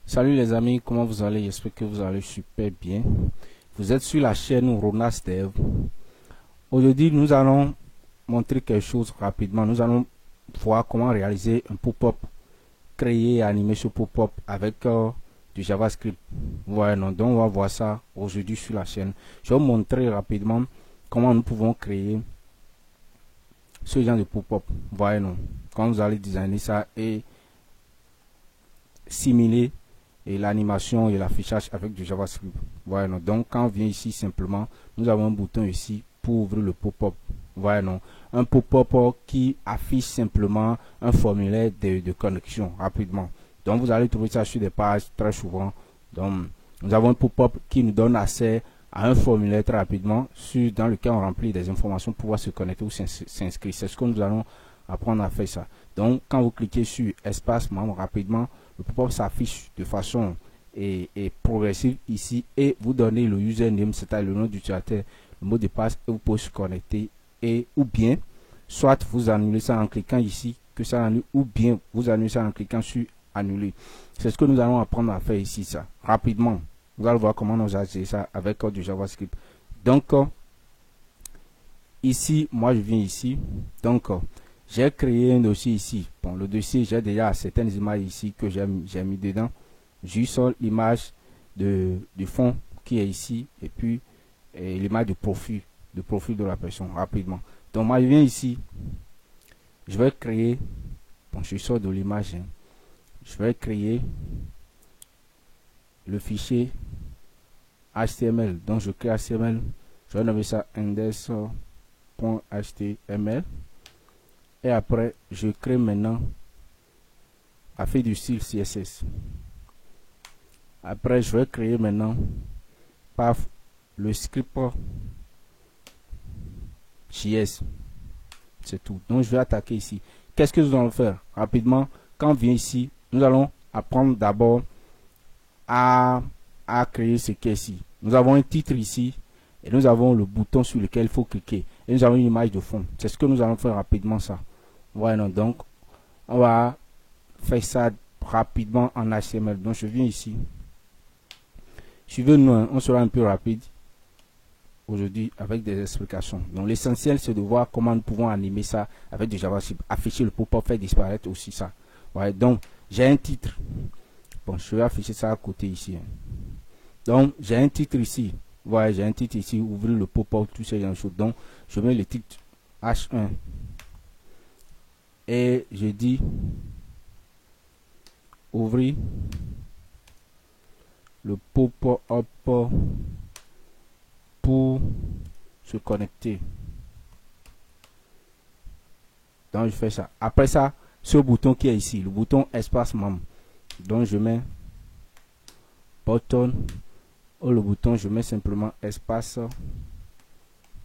Salut les amis, comment vous allez? J'espère que vous allez super bien. Vous êtes sur la chaîne Ronas Dev. Aujourd'hui, nous allons montrer quelque chose rapidement. Nous allons voir comment réaliser un pop-up, créer et animer ce pop-up avec du JavaScript. Voilà, non, donc on va voir ça aujourd'hui sur la chaîne. Je vais vous montrer rapidement comment nous pouvons créer ce genre de pop-up. Voilà, non, quand vous allez designer ça et simuler et l'animation et l'affichage avec du JavaScript. Voilà, non. Donc quand on vient ici simplement, nous avons un bouton ici pour ouvrir le pop-up. Voilà, non. Un pop-up qui affiche simplement un formulaire de connexion rapidement. Donc vous allez trouver ça sur des pages très souvent. Donc nous avons un pop-up qui nous donne accès à un formulaire très rapidement dans lequel on remplit des informations pour pouvoir se connecter ou s'inscrire. C'est ce que nous allons apprendre à faire ça. Donc quand vous cliquez sur espace membre rapidement, le pop-up s'affiche de façon progressive ici et vous donnez le username, c'est-à-dire le nom d'utilisateur, le mot de passe et vous pouvez se connecter ou bien soit vous annulez ça en cliquant ici que ça annule ou bien vous annulez ça en cliquant sur annuler. C'est ce que nous allons apprendre à faire ici ça rapidement. Vous allez voir comment nous agir ça avec du JavaScript. Donc ici moi je viens ici donc j'ai créé un dossier ici. Bon, le dossier, j'ai déjà certaines images ici que j'ai mis dedans. Juste l'image du fond qui est ici et puis l'image de profil de la personne rapidement. Donc, moi, je viens ici. Je vais créer. Bon, je sors de l'image. Je vais créer le fichier HTML. Donc, je crée HTML. Je vais nommer ça index.html. Et après, je crée maintenant à faire du style CSS. Après, je vais créer maintenant par le script JS. C'est tout. Donc, je vais attaquer ici. Qu'est-ce que nous allons faire? Rapidement, quand on vient ici, nous allons apprendre d'abord à créer ce qui est ici. Nous avons un titre ici et nous avons le bouton sur lequel il faut cliquer. Et nous avons une image de fond. C'est ce que nous allons faire rapidement ça. Voilà, donc on va faire ça rapidement en HTML. Donc je viens ici. Suivez-nous, on sera un peu rapide aujourd'hui avec des explications. Donc l'essentiel c'est de voir comment nous pouvons animer ça avec du JavaScript, afficher le pop-up, faire disparaître aussi ça. Ouais, donc j'ai un titre. Bon, je vais afficher ça à côté ici. Donc j'ai un titre ici. Voilà, j'ai un titre ici, ouvrir le pop-up, tout ces choses. Donc je mets le titre H1. Et je dis ouvrir le pop-up pour se connecter. Donc je fais ça. Après ça, ce bouton qui est ici, le bouton espace membre. Donc je mets button ou le bouton, je mets simplement espace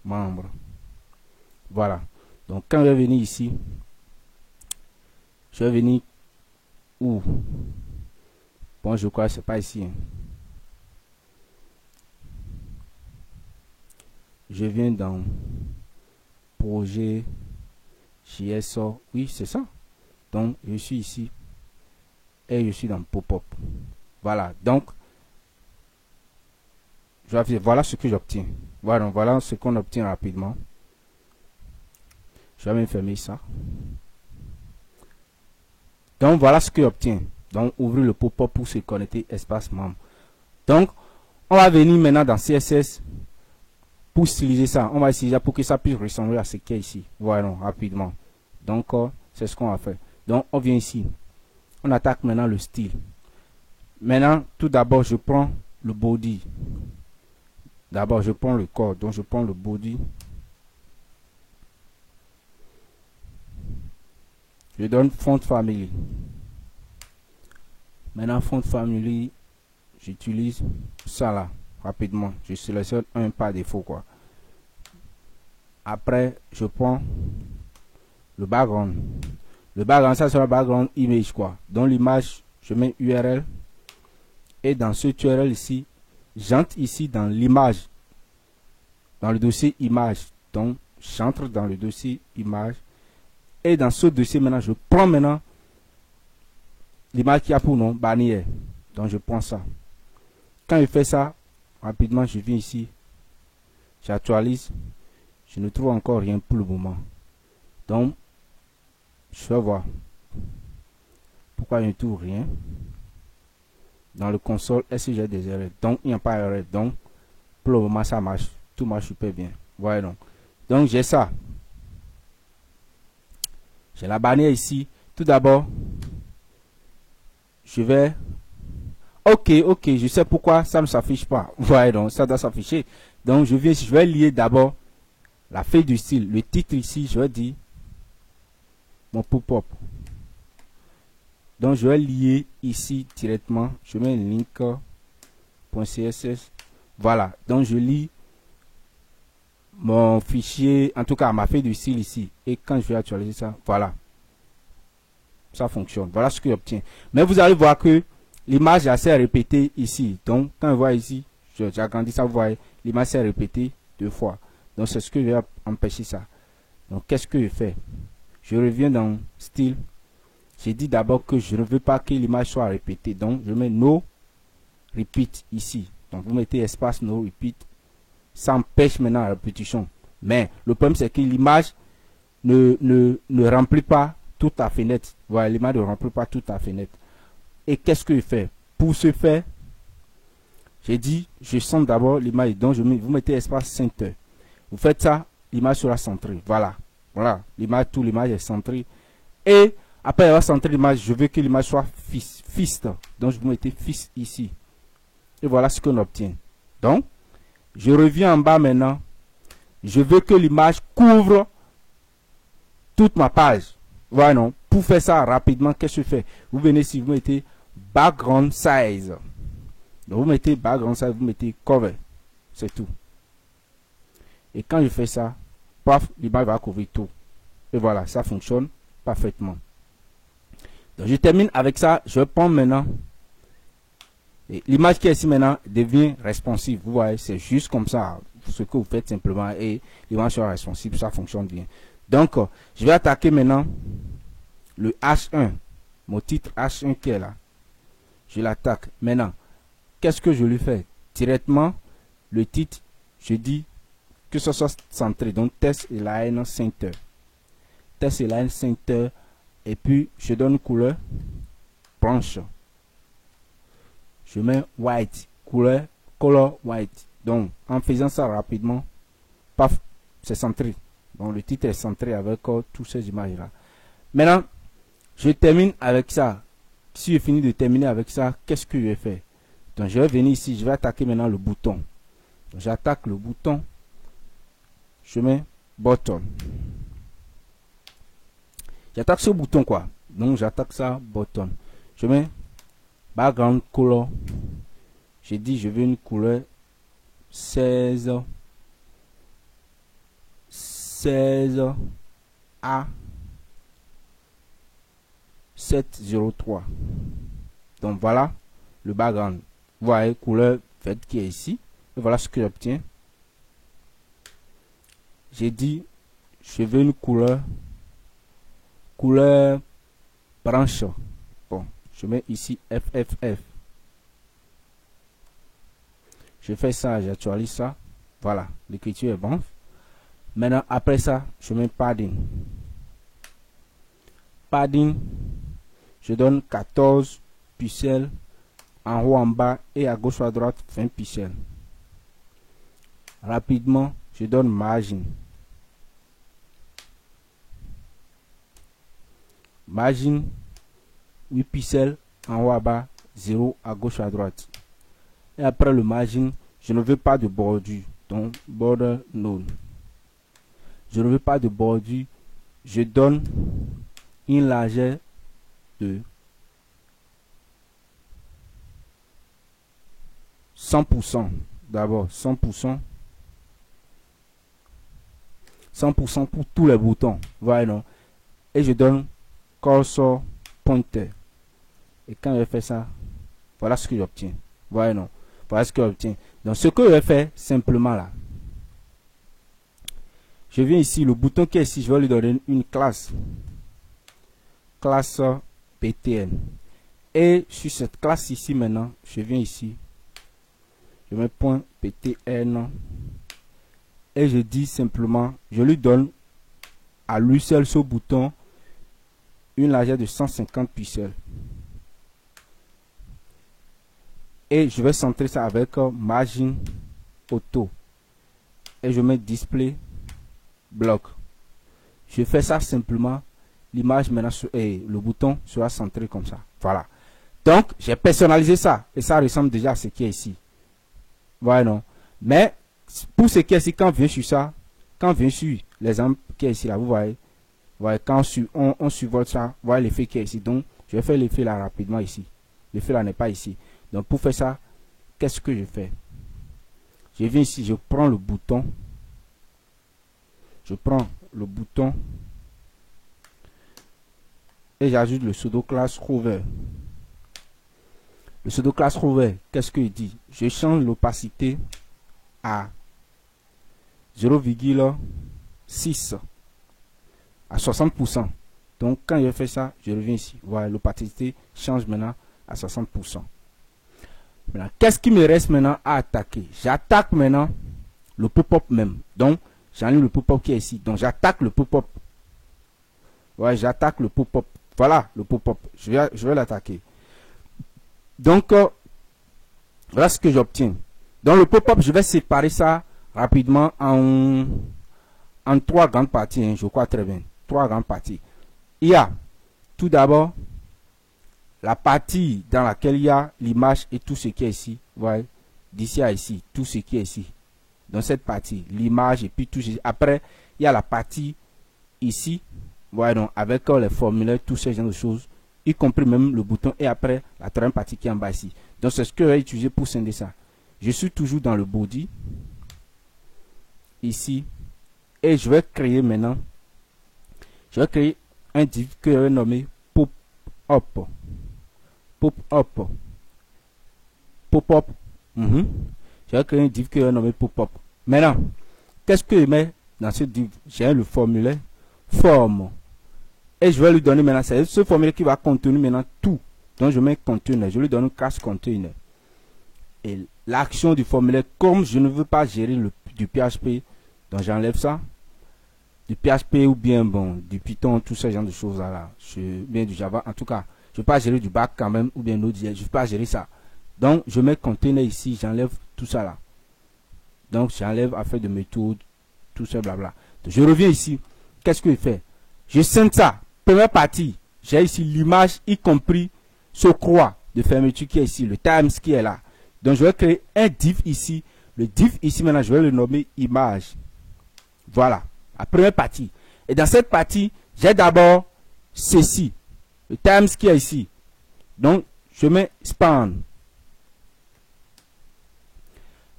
membre. Voilà. Donc quand je vais venir ici, je vais venir où? Bon, je crois que c'est pas ici. Je viens dans projet JSO. Oui, c'est ça. Donc, je suis ici. Et je suis dans pop-up. Voilà. Donc, voilà ce que j'obtiens. Voilà ce qu'on obtient rapidement. Je vais même fermer ça. Donc, voilà ce que j'obtiens. Donc, ouvrir le pop-up pour se connecter espace membre. Donc, on va venir maintenant dans CSS pour styliser ça. On va styliser pour que ça puisse ressembler à ce qu'il y a ici. Voilà, rapidement. Donc, c'est ce qu'on va faire. Donc, on vient ici. On attaque maintenant le style. Maintenant, tout d'abord, je prends le body. D'abord, je prends le corps. Donc, je prends le body. Je donne font family. Maintenant, font family, j'utilise ça là, rapidement. Je sélectionne un par défaut, quoi. Après, je prends le background. Le background, ça sera le background image, quoi. Dans l'image, je mets URL. Et dans ce URL ici, j'entre ici dans l'image. Dans le dossier image. Donc, j'entre dans le dossier image. Et dans ce dossier, maintenant, je prends maintenant l'image qui a pour nom bannière. Donc je prends ça. Quand je fais ça, rapidement je viens ici, j'actualise, je ne trouve encore rien pour le moment. Donc je vais voir pourquoi je ne trouve rien. Dans le console, est-ce que j'ai des erreurs? Donc il n'y a pas d'erreur. Donc pour le moment ça marche, tout marche super bien. Voilà. Donc j'ai ça. J'ai la bannière ici. Tout d'abord, je vais... Ok, je sais pourquoi ça ne s'affiche pas. Voilà, donc ça doit s'afficher. Donc je vais lier d'abord la feuille du style. Le titre ici, je vais dire mon pop-up. Donc je vais lier ici directement. Je mets un link.css. Voilà, donc je lis mon fichier, en tout cas ma feuille du style ici. Et quand je vais actualiser ça, voilà. Ça fonctionne. Voilà ce que j'obtiens. Mais vous allez voir que l'image est assez répétée ici. Donc, quand on voit ici, j'agrandis ça, vous voyez, l'image s'est répétée 2 fois. Donc, c'est ce que je vais empêcher ça. Donc, qu'est-ce que je fais? Je reviens dans style. J'ai dit d'abord que je ne veux pas que l'image soit répétée. Donc, je mets no repeat ici. Donc, vous mettez espace no repeat. Ça empêche maintenant la répétition. Mais, le problème, c'est que l'image ne remplit pas toute la fenêtre. Voilà, l'image ne remplit pas toute la fenêtre. Et qu'est-ce que je fais? Pour ce faire, j'ai dit, je centre d'abord l'image. Donc, vous mettez espace center. Vous faites ça, l'image sera centrée. Voilà. Voilà. L'image, tout l'image est centrée. Et après avoir centré l'image, je veux que l'image soit fist. Donc, vous mettez fist ici. Et voilà ce qu'on obtient. Donc, je reviens en bas maintenant. Je veux que l'image couvre toute ma page. Voilà, non. Pour faire ça rapidement, qu'est-ce que je fais? Vous venez ici, vous mettez background size. Donc, vous mettez background size, vous mettez cover. C'est tout. Et quand je fais ça, paf, l'image va couvrir tout. Et voilà, ça fonctionne parfaitement. Donc, je termine avec ça. Je prends maintenant. L'image qui est ici maintenant devient responsive. Vous voyez, c'est juste comme ça. Ce que vous faites simplement. Et l'image sera responsive. Ça fonctionne bien. Donc, je vais attaquer maintenant le H1. Mon titre H1 qui est là. Je l'attaque. Maintenant, qu'est-ce que je lui fais? Directement, le titre, je dis que ce soit centré. Donc, test align center. Test align center. Et puis, je donne une couleur blanche. Je mets white. Color white. Donc, en faisant ça rapidement, paf, c'est centré. Donc, le titre est centré avec toutes ces images-là. Maintenant, je termine avec ça. Si je finis de terminer avec ça, qu'est-ce que je vais faire? Donc, je vais venir ici. Je vais attaquer maintenant le bouton. J'attaque le bouton. Je mets button. J'attaque ce bouton quoi. Donc, j'attaque ça button. Je mets background color. J'ai dit, je veux une couleur 16 A 703. Donc voilà le background. Vous voyez couleur verte qui est ici. Et voilà ce que j'obtiens. J'ai dit je veux une couleur branche. Bon, je mets ici FFF. Je fais ça, j'actualise ça. Voilà, l'écriture est bonne. Maintenant, après ça, je mets padding. Padding, je donne 14 pixels en haut, en bas et à gauche ou à droite 20 pixels. Rapidement, je donne margin. Margin 8 pixels en haut, en bas, 0 à gauche à droite. Et après le margin, je ne veux pas de bordure. Donc, border none. Je ne veux pas de bordure. Je donne une largeur de 100%. D'abord, 100%. 100% pour tous les boutons. Voilà, non. Et je donne cursor pointer. Et quand je fais ça, voilà ce que j'obtiens. Voilà, non. Voilà ce que j'obtiens. Donc, ce que je vais faire simplement là. Je viens ici, le bouton qui est ici, je vais lui donner une classe. Classe PTN. Et sur cette classe ici maintenant, je viens ici. Je mets point ptn. Et je dis simplement, je lui donne à lui seul ce bouton une largeur de 150 pixels. Et je vais centrer ça avec margin auto. Et je mets display block. Je fais ça simplement. L'image maintenant et le bouton sera centré comme ça. Voilà. Donc, j'ai personnalisé ça. Et ça ressemble déjà à ce qui est ici. Voilà, non. Mais, pour ce qui est ici, quand on vient sur ça, quand on vient sur l'exemple qui est ici, là, vous voyez, quand on survole ça, vous voyez l'effet qui est ici. Donc, je vais faire l'effet là rapidement ici. L'effet là n'est pas ici. Donc, pour faire ça, qu'est-ce que je fais? Je viens ici, je prends le bouton. Je prends le bouton. Et j'ajoute le pseudo class rover. Le pseudo class rover, qu'est-ce qu'il dit? Je change l'opacité à 0,6 à 60%. Donc quand je fais ça, je reviens ici. Voilà, l'opacité change maintenant à 60%. Maintenant, qu'est-ce qui me reste maintenant à attaquer? J'attaque maintenant le pop-up même. Donc, j'enlève le pop-up qui est ici. Donc, j'attaque le pop-up. Ouais, j'attaque le pop-up. Voilà, le pop-up. Je vais l'attaquer. Donc, voilà ce que j'obtiens. Dans le pop-up, je vais séparer ça rapidement en 3 grandes parties. Hein, je crois très bien. 3 grandes parties. Il y a tout d'abord la partie dans laquelle il y a l'image et tout ce qui est ici. Voilà, d'ici à ici, tout ce qui est ici. Dans cette partie, l'image et puis tout. Après, il y a la partie ici. Voilà, donc avec les formulaires, tous ces genres de choses, y compris même le bouton, et après la troisième partie qui est en bas ici. Donc c'est ce que je vais utiliser pour scinder ça. Je suis toujours dans le body, ici, et je vais créer maintenant, je vais créer un div que je vais nommer pop-up. Pop-up. Pop-up. Je vais créer un div que je vais nommer pop-up. Maintenant, qu'est-ce que je mets dans ce div? J'ai le formulaire forme. Et je vais lui donner maintenant, c'est ce formulaire qui va contenir maintenant tout. Donc je mets container, je lui donne une classe container. Et l'action du formulaire, comme je ne veux pas gérer du PHP, donc j'enlève ça. Du PHP ou bien bon, du Python, tout ce genre de choses là. Bien du Java, en tout cas, je ne veux pas gérer du back quand même, ou bien Node.js, je ne veux pas gérer ça. Donc je mets container ici, j'enlève tout ça là. Donc j'enlève affaire de méthode, tout ça blabla. Donc, je reviens ici, qu'est-ce que je fais? Je scinde ça. Première partie, j'ai ici l'image, y compris ce croix de fermeture qui est ici, le times qui est là. Donc, je vais créer un div ici. Le div ici, maintenant, je vais le nommer image. Voilà, la première partie. Et dans cette partie, j'ai d'abord ceci, le times qui est ici. Donc, je mets span.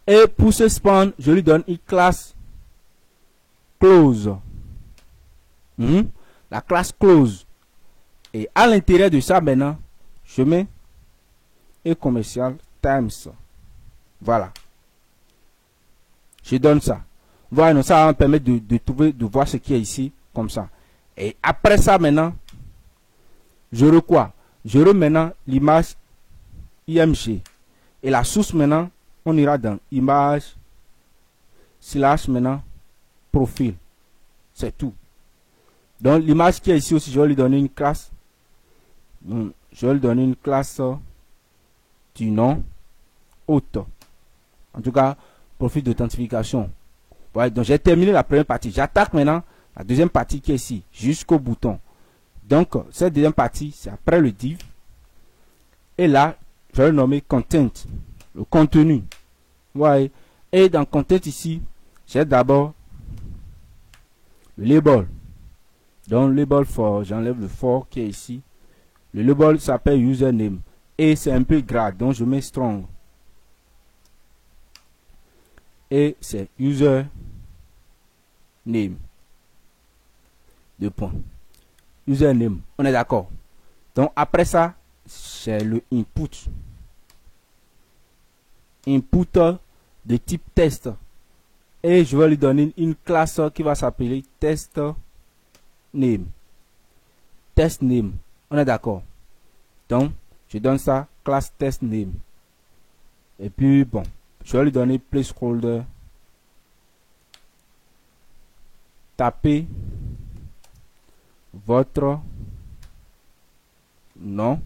Et pour ce span, je lui donne une classe close. La classe close. Et à l'intérieur de ça maintenant, je mets et commercial times. Voilà. Je donne ça. Voilà, ça va me permettre de trouver, de voir ce qui est ici, comme ça. Et après ça maintenant, je quoi? Je remets maintenant l'image IMG. Et la source maintenant, on ira dans image slash maintenant profil. C'est tout. Donc l'image qui est ici aussi, je vais lui donner une classe. Je vais lui donner une classe du nom hôte. En tout cas, profil d'authentification. Voilà, donc j'ai terminé la première partie. J'attaque maintenant la deuxième partie qui est ici, jusqu'au bouton. Donc cette deuxième partie, c'est après le div. Et là, je vais le nommer content, le contenu. Voilà. Et dans content ici, j'ai d'abord le label. Donc label for, j'enlève le for qui est ici. Le label s'appelle username. Et c'est un peu grade, donc je mets strong. Et c'est username. Deux points. Username. On est d'accord. Donc après ça, c'est le input. Input de type test. Et je vais lui donner une classe qui va s'appeler test name. Test name. On est d'accord. Donc, Je donne ça classe test name. Et puis bon, je vais lui donner placeholder. Tapez votre nom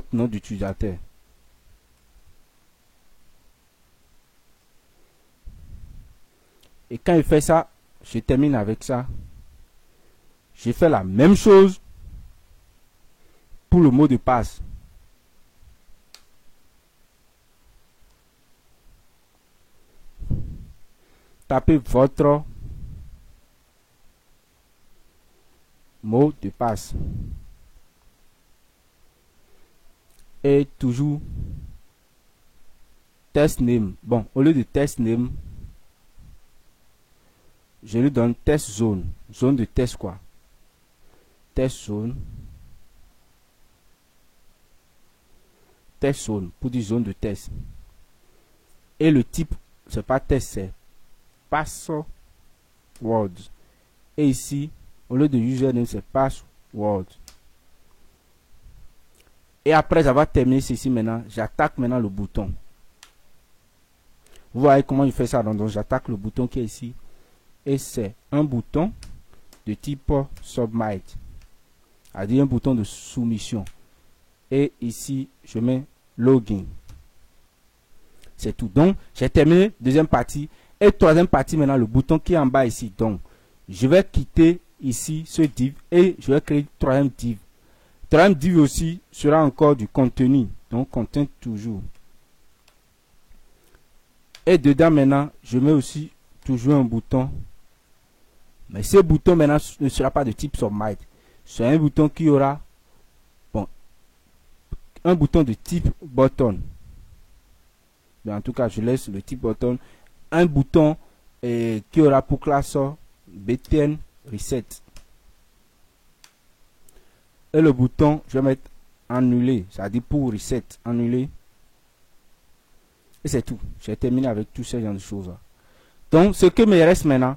d'utilisateur. Et quand il fait ça, je termine avec ça. J'ai fait la même chose pour le mot de passe. Tapez votre mot de passe. Et toujours test name. Bon, au lieu de test name, je lui donne test zone. Zone de test quoi. Test zone. Test zone pour dire zone de test. Et le type, c'est pas test, c'est password. Et ici, au lieu de username, c'est password. Et après avoir terminé ceci maintenant, j'attaque maintenant le bouton. Vous voyez comment il fait ça. Donc j'attaque le bouton qui est ici. Et c'est un bouton de type submit. C'est-à-dire un bouton de soumission. Et ici, je mets login. C'est tout. Donc, j'ai terminé deuxième partie. Et troisième partie, maintenant, le bouton qui est en bas ici. Donc, je vais quitter ici ce div et je vais créer troisième div. Troisième div aussi sera encore du contenu. Donc, contient toujours. Et dedans, maintenant, je mets aussi toujours un bouton. Mais ce bouton, maintenant, ne sera pas de type submit. C'est un bouton qui aura, bon, un bouton de type button. Mais en tout cas, je laisse le type button. Un bouton qui aura pour classe btn reset. Et le bouton, je vais mettre annuler. C'est-à-dire pour reset, annuler. Et c'est tout. J'ai terminé avec tous ces genres de choses. Donc, ce que me reste maintenant,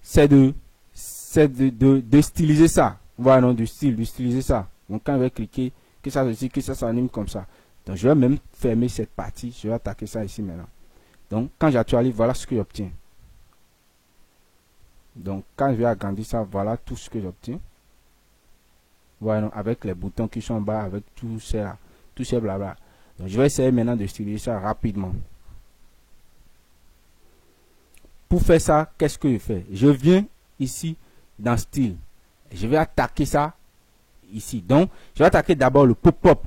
c'est de styliser ça. Voilà, non, de styliser ça. Donc, quand je vais cliquer, que ça s'anime comme ça. Donc, je vais même fermer cette partie. Je vais attaquer ça ici maintenant. Donc, quand j'actualise, voilà ce que j'obtiens. Donc, quand je vais agrandir ça, voilà tout ce que j'obtiens. Voilà, avec les boutons qui sont en bas, avec tout ces blabla. Donc, je vais essayer maintenant de styliser ça rapidement. Pour faire ça, qu'est-ce que je fais? Je viens ici dans style. Je vais attaquer ça ici. Donc, je vais attaquer d'abord le pop-up.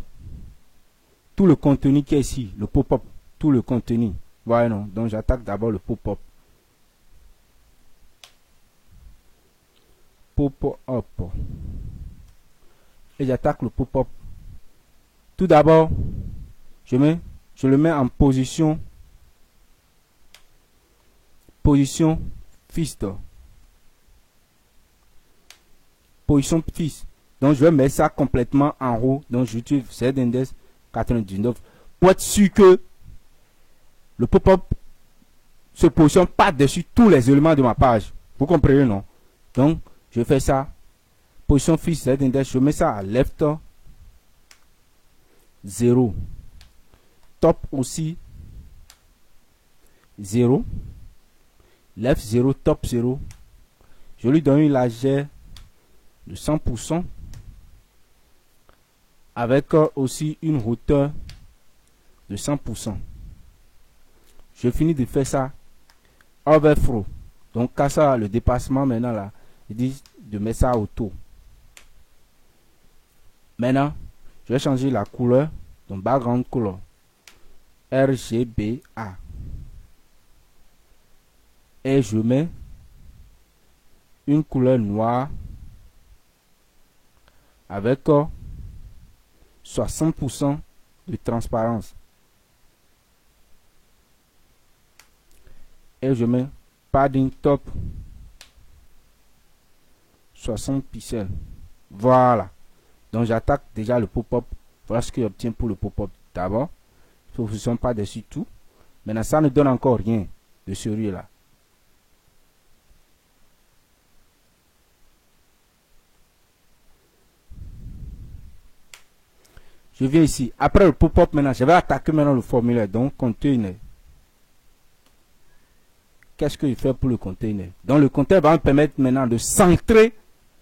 Tout le contenu qui est ici, le pop-up, tout le contenu. Voilà, non. Donc, j'attaque d'abord le pop-up. Pop-up. Et j'attaque le pop-up. Tout d'abord, je le mets en position fixed. Position fixe. Donc, je vais mettre ça complètement en haut. Donc, j'utilise Z-index 99 pour être sûr que le pop-up se positionne pas dessus tous les éléments de ma page. Vous comprenez, non? Donc, je fais ça. Position fixe Z-index, je mets ça à left 0. Top aussi 0. Left 0, top 0. Je lui donne une largeur de 100%. Avec aussi une hauteur de 100%. Je finis de faire ça. Overflow. Donc, quand ça, le dépassement maintenant là, il dit de mettre ça auto. Maintenant, je vais changer la couleur. Donc, background color. RGBA. Et je mets une couleur noire avec 60% de transparence. Et je mets padding top 60 pixels. Voilà. Donc j'attaque déjà le pop-up. Voilà ce que j'obtiens pour le pop-up. D'abord, il ne positionne pas dessus tout. Maintenant, ça ne donne encore rien de sérieux là. Je viens ici. Après le pop-up maintenant, je vais attaquer maintenant le formulaire. Donc, container. Qu'est-ce que je fais pour le container? Donc, le container va me permettre maintenant de centrer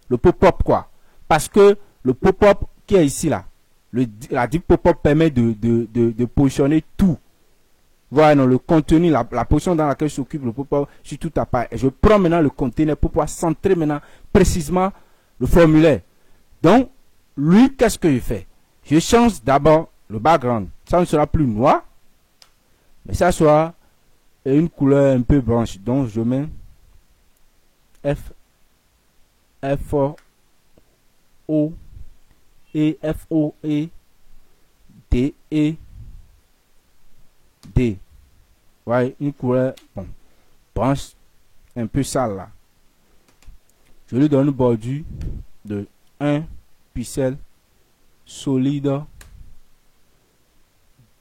le pop-up, quoi. Parce que le pop-up qui est ici, là, la div pop-up permet de positionner tout. Voilà, non, le contenu, la position dans laquelle s'occupe le pop-up sur tout appareil. Et je prends maintenant le container pour pouvoir centrer maintenant précisément le formulaire. Donc, lui, qu'est-ce que je fais? Je change d'abord le background. Ça ne sera plus noir, mais ça sera une couleur un peu blanche. Donc, je mets O E D. Ouais, une couleur bon, blanche, un peu sale là. Je lui donne une bordure de 1 pixel solide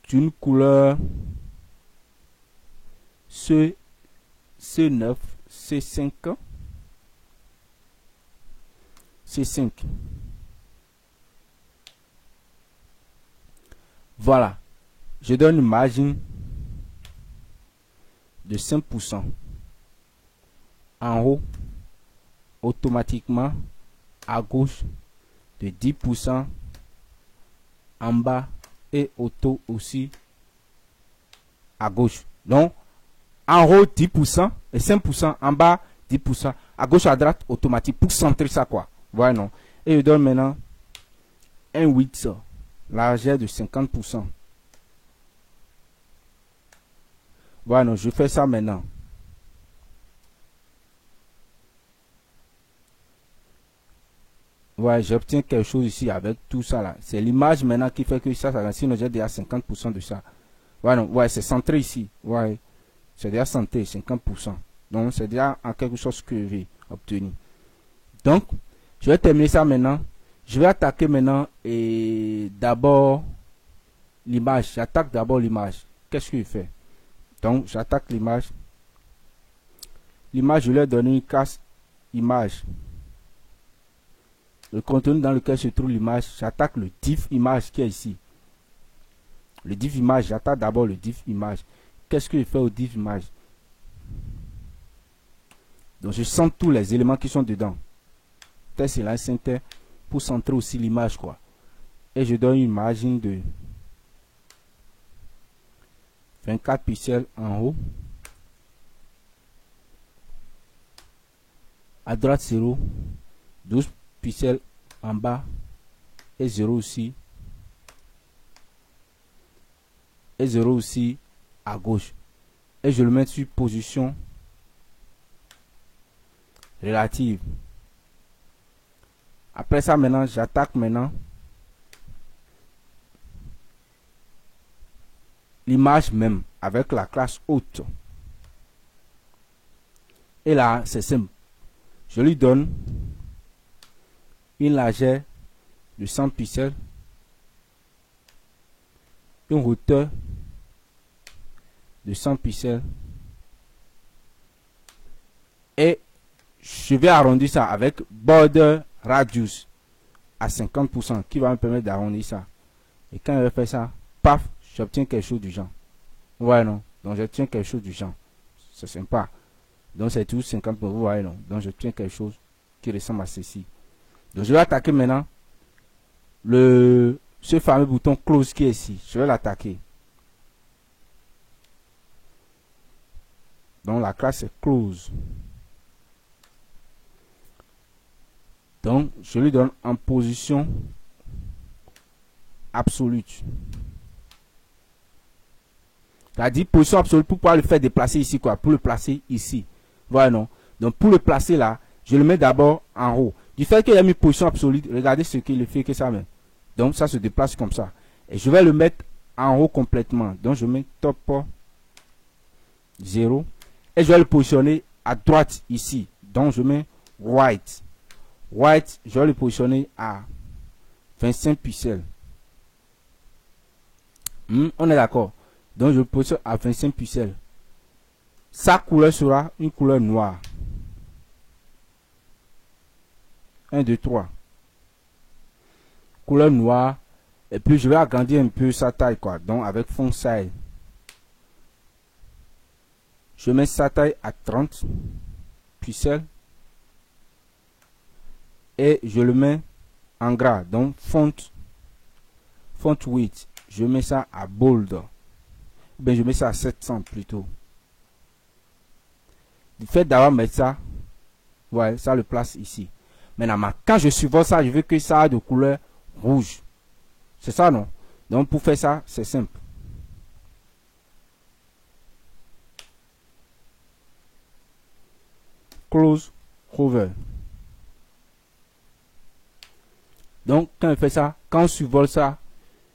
d'une couleur C9, C5, C5. Voilà. Je donne une margin de 5%. En haut, automatiquement, à gauche, de 10%. En bas et auto aussi à gauche. Donc, en haut 10% et 5%, en bas 10%, à gauche à droite automatique pour centrer ça quoi. Voilà non. Et je donne maintenant un 8, largeur de 50%. Voilà non, je fais ça maintenant. Ouais, j'obtiens quelque chose ici avec tout ça là. C'est l'image maintenant qui fait que ça sinon j'ai déjà 50% de ça. Ouais, non, ouais, c'est centré ici. Ouais, c'est déjà centré, 50%. Donc, c'est déjà en quelque chose que j'ai obtenu. Donc, je vais terminer ça maintenant. Je vais attaquer maintenant et d'abord l'image. J'attaque d'abord l'image. Qu'est-ce que je fais? Donc, j'attaque l'image. L'image, je lui ai donné une classe image. Le contenu dans lequel se trouve l'image, j'attaque le div image qui est ici. Le div image, j'attaque d'abord le div image. Qu'est-ce que je fais au div image? Donc je centre tous les éléments qui sont dedans. C'est la center pour centrer aussi l'image quoi. Et je donne une margin de 24 pixels en haut. À droite 0, 12 pixels en bas et 0 aussi. Et 0 aussi à gauche. Et je le mets sur position relative. Après ça maintenant, j'attaque maintenant l'image même avec la classe haute. Et là, c'est simple. Je lui donne une largeur de 100 pixels, une hauteur de 100 pixels et je vais arrondir ça avec border radius à 50% qui va me permettre d'arrondir ça. Et quand je fais ça, paf, j'obtiens quelque chose du genre. Ouais, non. Donc, j'obtiens quelque chose du genre. C'est sympa. Donc, c'est tout 50%. Vous voyez, non. Donc, j'obtiens quelque chose qui ressemble à ceci. Donc, je vais attaquer maintenant ce fameux bouton close qui est ici. Je vais l'attaquer. Donc, la classe est close. Donc, je lui donne en position absolue. C'est-à-dire position absolue pour pouvoir le faire déplacer ici, quoi. Pour le placer ici. Voilà, non. Donc, pour le placer là, je le mets d'abord en haut. Du fait qu'il a mis position absolue, regardez ce qu'il fait que ça met. Donc, ça se déplace comme ça. Et je vais le mettre en haut complètement. Donc, je mets top 0. Et je vais le positionner à droite ici. Donc, je mets white. White, je vais le positionner à 25 pixels. On est d'accord. Donc, je le positionne à 25 pixels. Sa couleur sera une couleur noire. 1, 2, 3. Couleur noire. Et puis je vais agrandir un peu sa taille, quoi. Donc avec font size, je mets sa taille à 30 pixels et je le mets en gras. Donc font width, je mets ça à bold. Ben je mets ça à 700 plutôt. Du fait d'avoir mis ça, ouais, ça le place ici. Maintenant, quand je survole ça, je veux que ça a de couleur rouge. C'est ça, non? Donc, pour faire ça, c'est simple. Close, hover. Donc, quand je fais ça, quand on survole ça,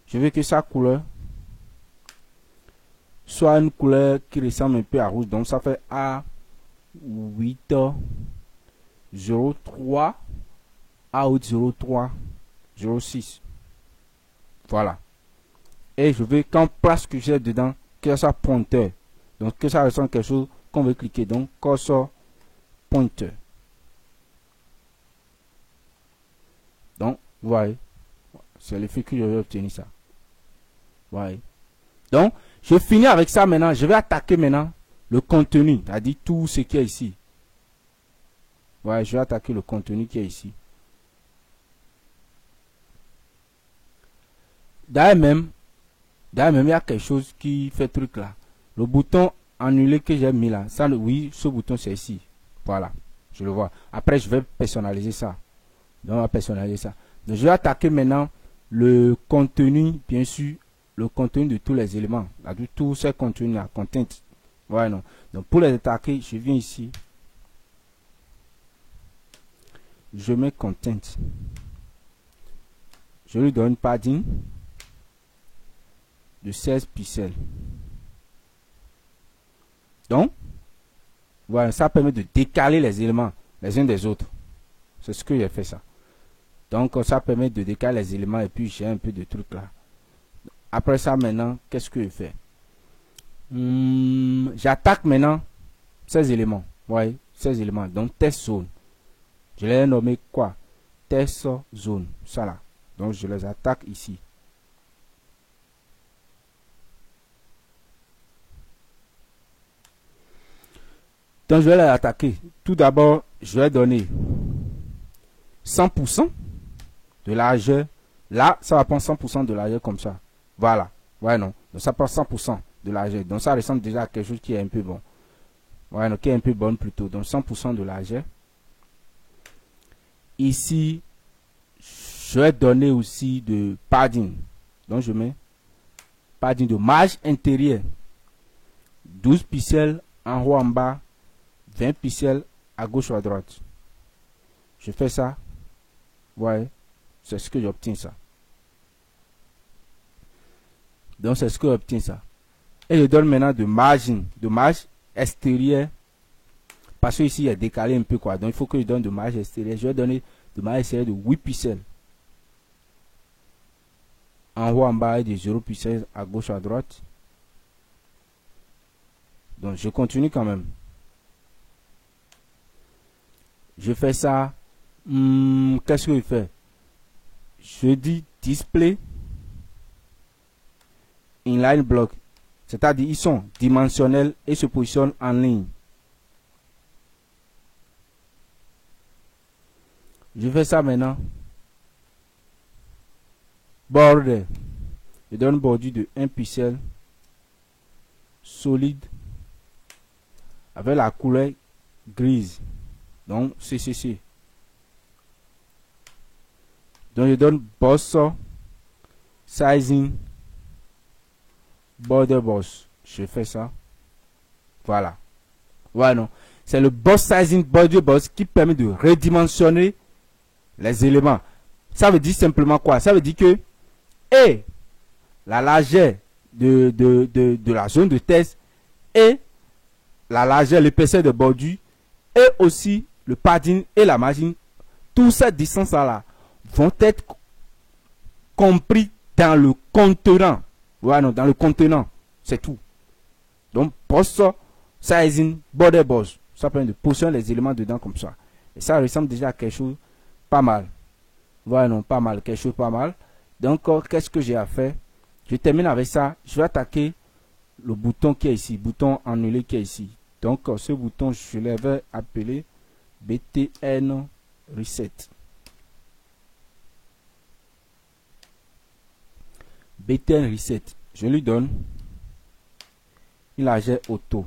je veux que sa couleur soit une couleur qui ressemble un peu à rouge. Donc, ça fait A803, A803, 06. Voilà. Et je veux qu'en place que j'ai dedans, que ça soit pointeur. Donc que ça ressemble à quelque chose qu'on veut cliquer. Donc cursor pointeur. Donc, vous voyez. C'est l'effet que je vais obtenir ça. Vous voyez. Donc, je finis avec ça maintenant. Je vais attaquer maintenant le contenu. C'est-à-dire tout ce qui est ici. Ouais, je vais attaquer le contenu qui est ici. D'ailleurs même, il y a quelque chose qui fait truc là. Le bouton annuler que j'ai mis là, ça, oui, ce bouton c'est ici. Voilà, je le vois. Après, je vais personnaliser ça. Donc, on va personnaliser ça. Donc, je vais attaquer maintenant le contenu, bien sûr, le contenu de tous les éléments. Là, de tous ces contenus là, content. Ouais, non. Donc, pour les attaquer, je viens ici. Je mets content. Je lui donne padding de 16 pixels. Donc, voilà, ça permet de décaler les éléments les uns des autres. C'est ce que j'ai fait ça. Donc, ça permet de décaler les éléments et puis j'ai un peu de trucs là. Après ça, maintenant, qu'est-ce que je fais? J'attaque maintenant ces éléments. Ouais, ces éléments. Donc, test zone. Je les ai nommés quoi? Test zone. Ça là. Donc, je les attaque ici. Donc, je vais les attaquer. Tout d'abord, je vais donner 100% de largeur. Là, ça va prendre 100% de largeur comme ça. Voilà. Ouais, non. Donc, ça prend 100% de largeur. Donc, ça ressemble déjà à quelque chose qui est un peu bon. Ouais, non, qui est un peu bon plutôt. Donc, 100% de largeur. Ici, je vais donner aussi de padding. Donc, je mets padding de marge intérieure. 12 pixels en haut en bas. 20 pixels à gauche ou à droite. Je fais ça. Ouais, c'est ce que j'obtiens ça. Donc c'est ce que j'obtiens ça. Et je donne maintenant de margin, de marge extérieure. Parce que ici il est décalé un peu quoi. Donc il faut que je donne de marge extérieure. Je vais donner de marge extérieure de 8 pixels. En haut en bas et de 0 pixels à gauche ou à droite. Donc je continue quand même. Je fais ça. Qu'est-ce que je fais? Je dis display inline block. C'est-à-dire ils sont dimensionnels et se positionnent en ligne. Je fais ça maintenant. Border. Je donne bordure de 1 pixel. Solide. Avec la couleur grise. Donc, CCC. Donc, je donne boss, sizing, border boss. Je fais ça. Voilà. Voilà, non. C'est le boss sizing, border boss qui permet de redimensionner les éléments. Ça veut dire simplement quoi? Ça veut dire que et la largeur de la zone de test et la largeur, l'épaisseur de bordure et aussi le padding et la margin, toutes ces distances-là vont être compris dans le contenant. Voilà, dans le contenant. C'est tout. Donc, post sizing, border boss. Ça permet de positionner les éléments dedans comme ça. Et ça ressemble déjà à quelque chose pas mal. Voilà, non, pas mal. Quelque chose pas mal. Donc, qu'est-ce que j'ai à faire? Je termine avec ça. Je vais attaquer le bouton qui est ici, bouton annulé qui est ici. Donc, ce bouton, je l'avais appelé BTN Reset. BTN Reset. Je lui donne l'agent auto.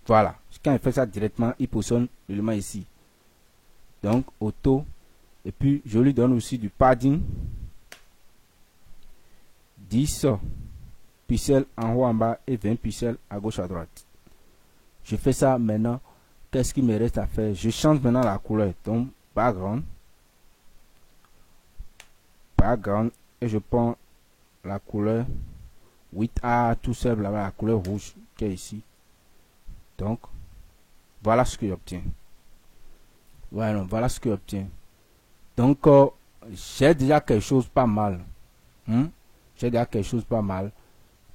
Voilà. Quand il fait ça directement, il positionne l'élément ici. Donc, auto. Et puis, je lui donne aussi du padding. 10 pixels en haut en bas et 20 pixels à gauche à droite. Je fais ça maintenant. Qu'est-ce qu'il me reste à faire? Je change maintenant la couleur. Donc, background. Background. Et je prends la couleur 8A tout seul, la couleur rouge qui est ici. Donc, voilà ce que j'obtiens. Voilà ce que j'obtiens. Donc, j'ai déjà quelque chose pas mal. J'ai déjà quelque chose pas mal.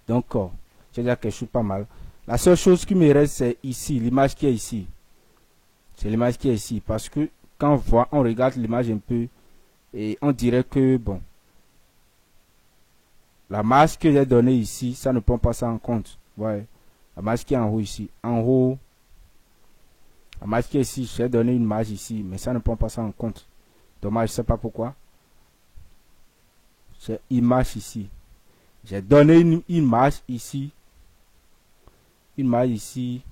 Donc, j'ai déjà quelque chose pas mal. La seule chose qui me reste, c'est ici, l'image qui est ici. C'est l'image qui est ici. Parce que quand on regarde l'image un peu, et on dirait que, bon, la masse que j'ai donnée ici, ça ne prend pas ça en compte. Ouais. La masse qui est en haut ici. En haut, la masse qui est ici, j'ai donné une marge ici, mais ça ne prend pas ça en compte. Dommage, je ne sais pas pourquoi. J'ai image ici. J'ai donné une image ici. Une image ici.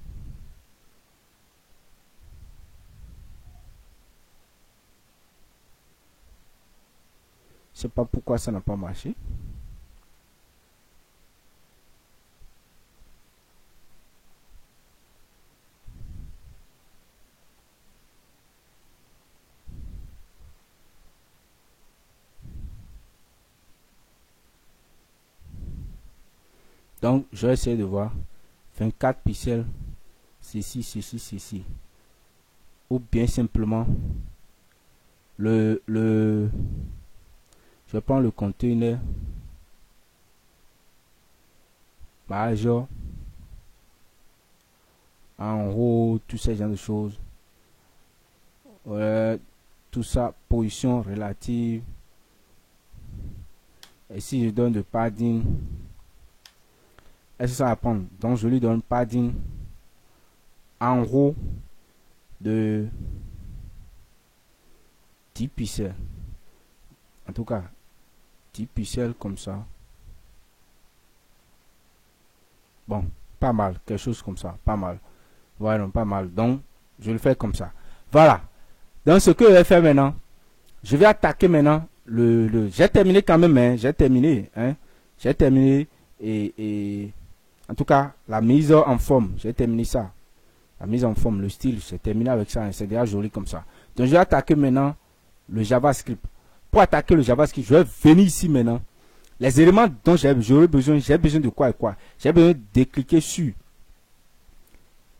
Je ne sais pas pourquoi ça n'a pas marché. Donc, je vais essayer de voir 24 pixels, ceci, ceci, ceci. Ou bien simplement, je prends le conteneur major, en haut, tous ces genres de choses. Tout ça, position relative. Et si je donne de padding, est-ce que ça va prendre? Donc je lui donne padding en haut de 10 pixels. En tout cas, 10 pixels comme ça. Bon, pas mal, quelque chose comme ça, pas mal. Voilà, pas mal. Donc, je le fais comme ça. Voilà. Donc, ce que je vais faire maintenant, je vais attaquer maintenant j'ai terminé quand même, hein, j'ai terminé, hein. J'ai terminé et en tout cas, la mise en forme, j'ai terminé ça. La mise en forme, le style, j'ai terminé avec ça, hein, c'est déjà joli comme ça. Donc, je vais attaquer maintenant le JavaScript. Pour attaquer le JavaScript, je vais venir ici maintenant. Les éléments dont j'aurai besoin, j'ai besoin de quoi et quoi? J'ai besoin de cliquer sur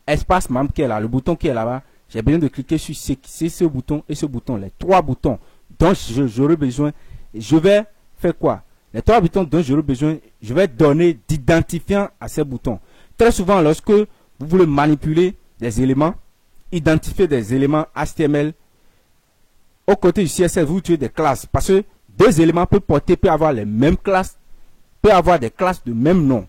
espace membre qui est là, le bouton qui est là-bas. J'ai besoin de cliquer sur ce bouton et ce bouton, les trois boutons dont j'aurai besoin. Je vais faire quoi? Les trois boutons dont j'aurai besoin, je vais donner d'identifiant à ces boutons. Très souvent, lorsque vous voulez manipuler des éléments, identifier des éléments HTML, au côté du CSS, vous utilisez des classes. Parce que deux éléments peuvent avoir les mêmes classes, peuvent avoir des classes de même nom.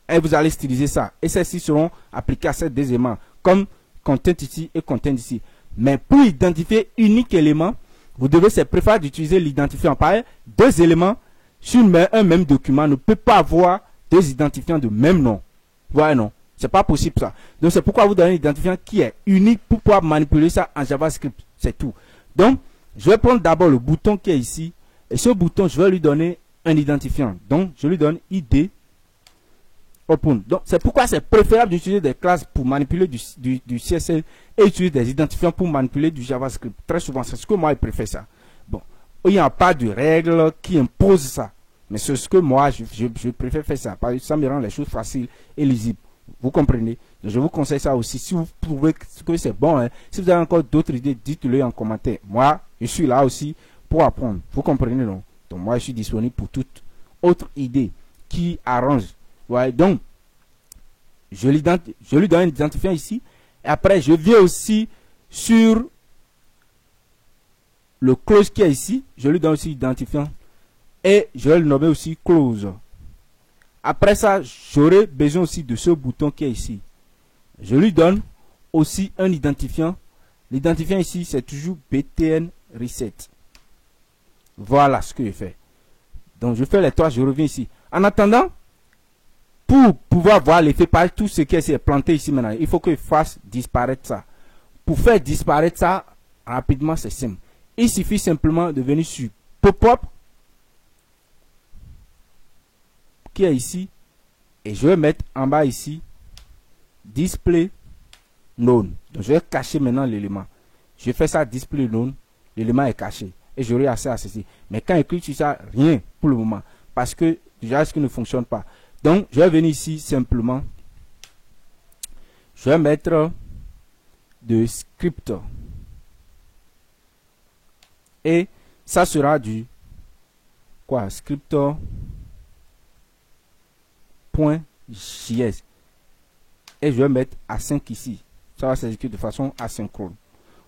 Et vous allez styliser ça. Et celles-ci seront appliquées à ces deux éléments, comme content ici et content ici. Mais pour identifier unique élément, vous devez se préférer d'utiliser l'identifiant. Pareil, deux éléments sur un même document ne peut pas avoir deux identifiants de même nom. Voilà, non. C'est pas possible ça. Donc c'est pourquoi vous donnez un identifiant qui est unique pour pouvoir manipuler ça en JavaScript. C'est tout. Donc, je vais prendre d'abord le bouton qui est ici. Et ce bouton, je vais lui donner un identifiant. Donc, je lui donne ID Open. Donc, c'est pourquoi c'est préférable d'utiliser des classes pour manipuler du CSS et utiliser des identifiants pour manipuler du JavaScript. Très souvent, c'est ce que moi, je préfère ça. Bon, il n'y a pas de règle qui impose ça. Mais c'est ce que moi, je préfère faire ça. Parce que ça me rend les choses faciles et lisibles. Vous comprenez? Donc, je vous conseille ça aussi. Si vous trouvez que c'est bon, hein, si vous avez encore d'autres idées, dites-le en commentaire. Moi, je suis là aussi pour apprendre. Vous comprenez, non? Donc, moi, je suis disponible pour toute autre idée qui arrange. Ouais, donc, je lui donne un identifiant ici. Et après, je viens aussi sur le close qui est ici, je lui donne aussi identifiant et je vais le nommer aussi close. Après ça, j'aurai besoin aussi de ce bouton qui est ici. Je lui donne aussi un identifiant. L'identifiant ici, c'est toujours btn reset. Voilà ce que je fais. Donc, je fais les trois, je reviens ici. En attendant, pour pouvoir voir l'effet par tout ce qui est planté ici maintenant, il faut que je fasse disparaître ça. Pour faire disparaître ça, rapidement, c'est simple. Il suffit simplement de venir sur pop-up, qui est ici, et je vais mettre en bas ici, display known. Donc, je vais cacher maintenant l'élément. Je fais ça, display known, l'élément est caché. Et j'aurai accès à ceci. Mais quand je clique sur ça, rien pour le moment. Parce que déjà, ce qui ne fonctionne pas. Donc, je vais venir ici simplement. Je vais mettre de script. Et ça sera du quoi? Script.js. Et je vais mettre A5 ici. Ça va s'exécuter de façon asynchrone.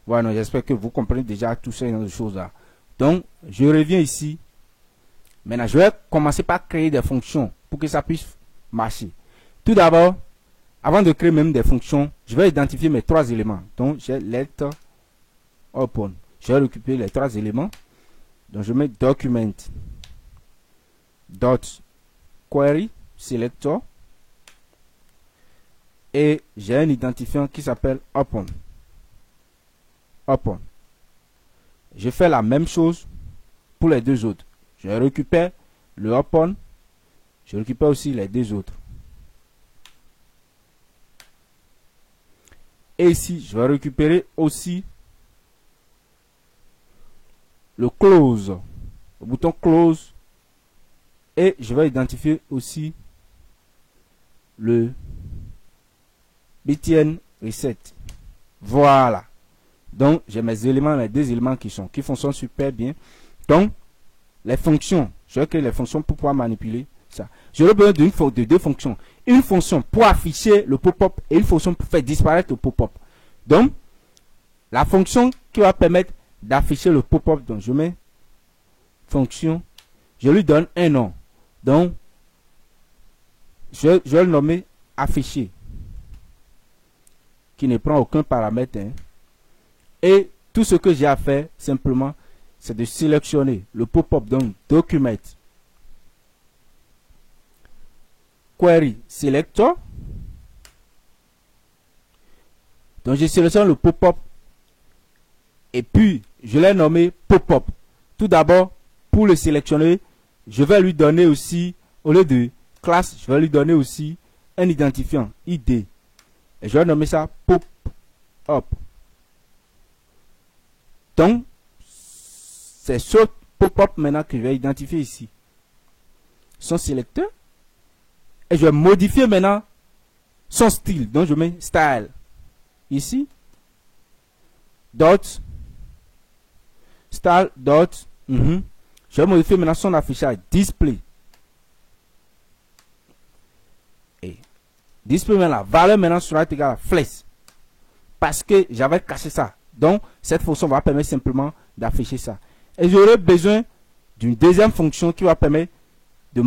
Voilà, j'espère que vous comprenez déjà tout ça dans ces choses-là. Donc, je reviens ici. Maintenant, je vais commencer par créer des fonctions pour que ça puisse marcher. Tout d'abord, avant de créer même des fonctions, je vais identifier mes trois éléments. Donc, j'ai let open. Je vais récupérer les trois éléments. Donc, je mets document dot query selector et j'ai un identifiant qui s'appelle open. Open. Je fais la même chose pour les deux autres. Je récupère le open. Je récupère aussi les deux autres. Et ici, je vais récupérer aussi le close. Le bouton close. Et je vais identifier aussi le btn reset. Voilà. Donc, j'ai mes éléments, les deux éléments qui fonctionnent super bien. Donc, les fonctions, je vais créer les fonctions pour pouvoir manipuler ça. J'aurai besoin de deux fonctions. Une fonction pour afficher le pop-up et une fonction pour faire disparaître le pop-up. Donc, la fonction qui va permettre d'afficher le pop-up, donc je mets fonction, je lui donne un nom. Donc, je vais le nommer afficher, qui ne prend aucun paramètre. Hein. Et tout ce que j'ai à faire, simplement, c'est de sélectionner le pop-up, donc document, query selector. Donc, je sélectionne le pop-up et puis je l'ai nommé pop-up. Tout d'abord, pour le sélectionner, je vais lui donner aussi, au lieu de classe, je vais lui donner aussi un identifiant, ID. Et je vais nommer ça pop-up. Donc, c'est ce pop-up maintenant que je vais identifier ici. Son sélecteur. Et je vais modifier maintenant son style. Donc, je mets style. Ici. Dot. Style. Dot. Je vais modifier maintenant son affichage. Display. Et display maintenant. La valeur maintenant sera égale à flex. Parce que j'avais caché ça. Donc, cette fonction va permettre simplement d'afficher ça. Et j'aurai besoin d'une deuxième fonction qui va permettre de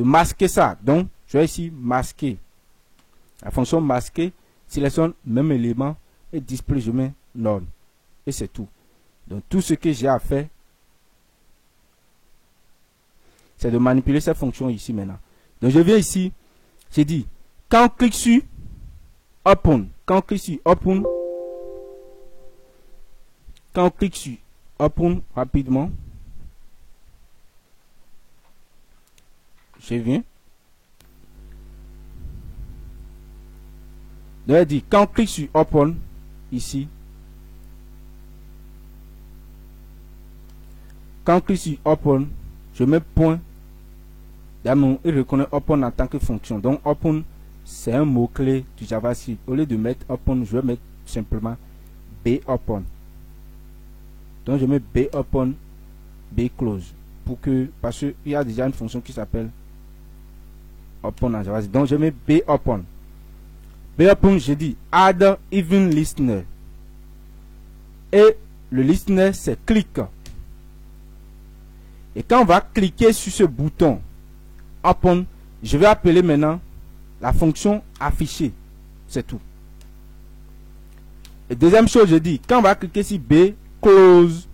masquer ça. Donc, je vais ici masquer. La fonction masquer sélectionne même élément et display, je mets none. Et c'est tout. Donc, tout ce que j'ai à faire, c'est de manipuler cette fonction ici maintenant. Donc, je viens ici. J'ai dit, quand on clique sur open, quand on clique sur open, quand on clique sur open rapidement, je viens. Donc, elle dit, quand on clique sur open, ici, quand on clique sur open, je mets point. Il reconnaît open en tant que fonction. Donc, open, c'est un mot-clé du JavaScript. Au lieu de mettre open, je vais mettre simplement bopen. Donc, je mets bopen, bclose. Pour que, parce qu'il y a déjà une fonction qui s'appelle open en JavaScript. Donc, je mets bopen. Bopen, je dis add even listener. Et le listener, c'est clic. Et quand on va cliquer sur ce bouton Open, je vais appeler maintenant la fonction afficher. C'est tout. Et deuxième chose, je dis, quand on va cliquer sur B, close.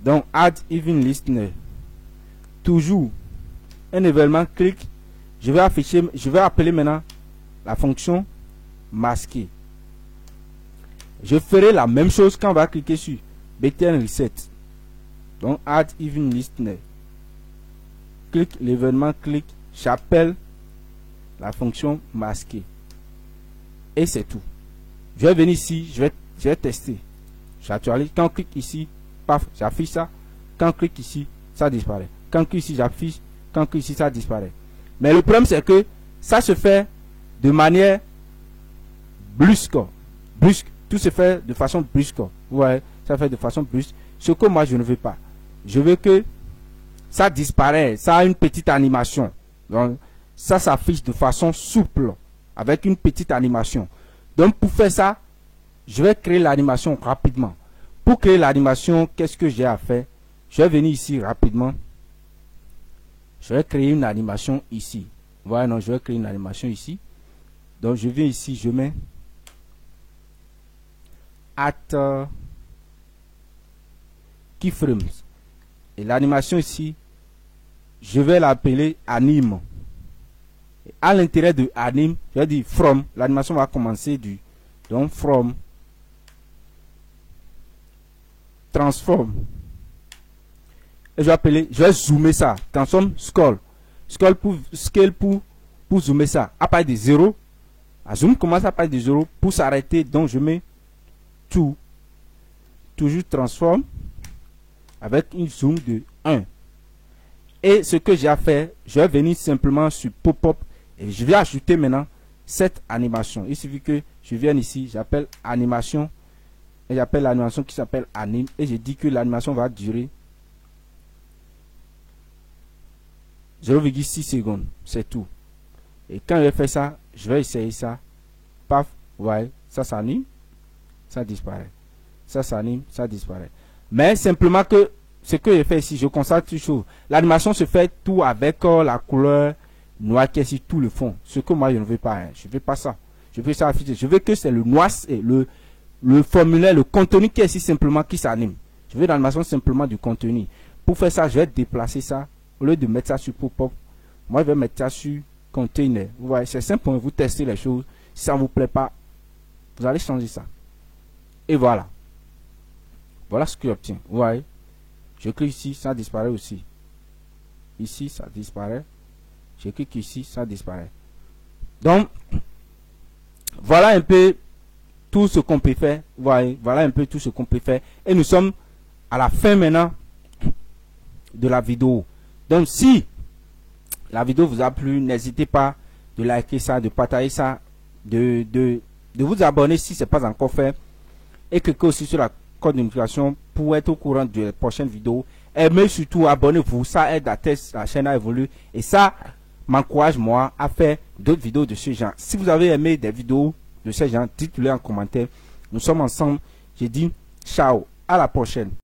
Donc, add even listener. Toujours un événement clic. Je vais appeler maintenant la fonction masquer. Je ferai la même chose quand on va cliquer sur btn reset. Donc, add even listener. Clique l'événement clic. J'appelle la fonction masquer. Et c'est tout. Je vais venir ici, je vais tester. J'actualise. Quand on clique ici, paf, j'affiche ça. Quand on clique ici, ça disparaît. Quand on clique ici, j'affiche. Quand on clique ici, ça disparaît. Mais le problème, c'est que ça se fait de manière brusque. Tout se fait de façon brusque. Ouais, ça fait de façon brusque. Ce que moi, je ne veux pas. Je veux que ça disparaît. Ça a une petite animation. Donc, ça s'affiche de façon souple. Avec une petite animation. Donc, pour faire ça, je vais créer l'animation rapidement. Pour créer l'animation, qu'est-ce que j'ai à faire? Je vais venir ici rapidement. Je vais créer une animation ici. Voilà, non, je vais créer une animation ici. Donc, je viens ici, je mets at keyframes. Et l'animation ici, je vais l'appeler anime. Et à l'intérieur de anime, je vais dire from. L'animation va commencer du. Donc, from. Transform. Et je vais zoomer ça. Transform scroll. Scale pour zoomer ça. À partir de 0. À zoom commence à partir de 0. Pour s'arrêter, donc je mets tout. Toujours transform. Avec une zoom de 1. Et ce que j'ai à faire, je vais venir simplement sur pop-up. Et je vais ajouter maintenant cette animation. Il suffit que je vienne ici. J'appelle animation. Et j'appelle l'animation qui s'appelle anime. Et je dis que l'animation va durer 0,6 secondes. C'est tout. Et quand je fais ça, je vais essayer ça. Paf, ouais, ça s'anime. Ça disparaît. Ça s'anime, ça disparaît. Mais simplement que ce que je fais ici, je constate une chose. L'animation se fait tout avec la couleur noire qui est sur tout le fond. Ce que moi je ne veux pas. Hein. Je ne veux pas ça. Je veux ça afficher. Je veux que c'est le noir et le formulaire, le contenu qui est ici simplement qui s'anime. Je veux l'animation simplement du contenu. Pour faire ça, je vais déplacer ça. Au lieu de mettre ça sur pop-up, moi je vais mettre ça sur container. Vous voyez, c'est simple pour vous tester les choses. Si ça ne vous plaît pas, vous allez changer ça. Et voilà. Voilà ce que j'obtiens. Vous voyez, je clique ici, ça disparaît aussi. Ici, ça disparaît. Je clique ici, ça disparaît. Donc, voilà un peu tout ce qu'on peut faire. Vous voyez, voilà un peu tout ce qu'on peut faire. Et nous sommes à la fin maintenant de la vidéo. Donc, si la vidéo vous a plu, n'hésitez pas de liker ça, de partager ça, de vous abonner si ce n'est pas encore fait. Et cliquez aussi sur la code de notification pour être au courant de la prochaine vidéo. Et mais surtout, abonnez-vous. Ça aide à la chaîne à évoluer. Et ça m'encourage, moi, à faire d'autres vidéos de ce genre. Si vous avez aimé des vidéos de ce genre, dites-le en commentaire. Nous sommes ensemble. J'ai dit ciao. À la prochaine.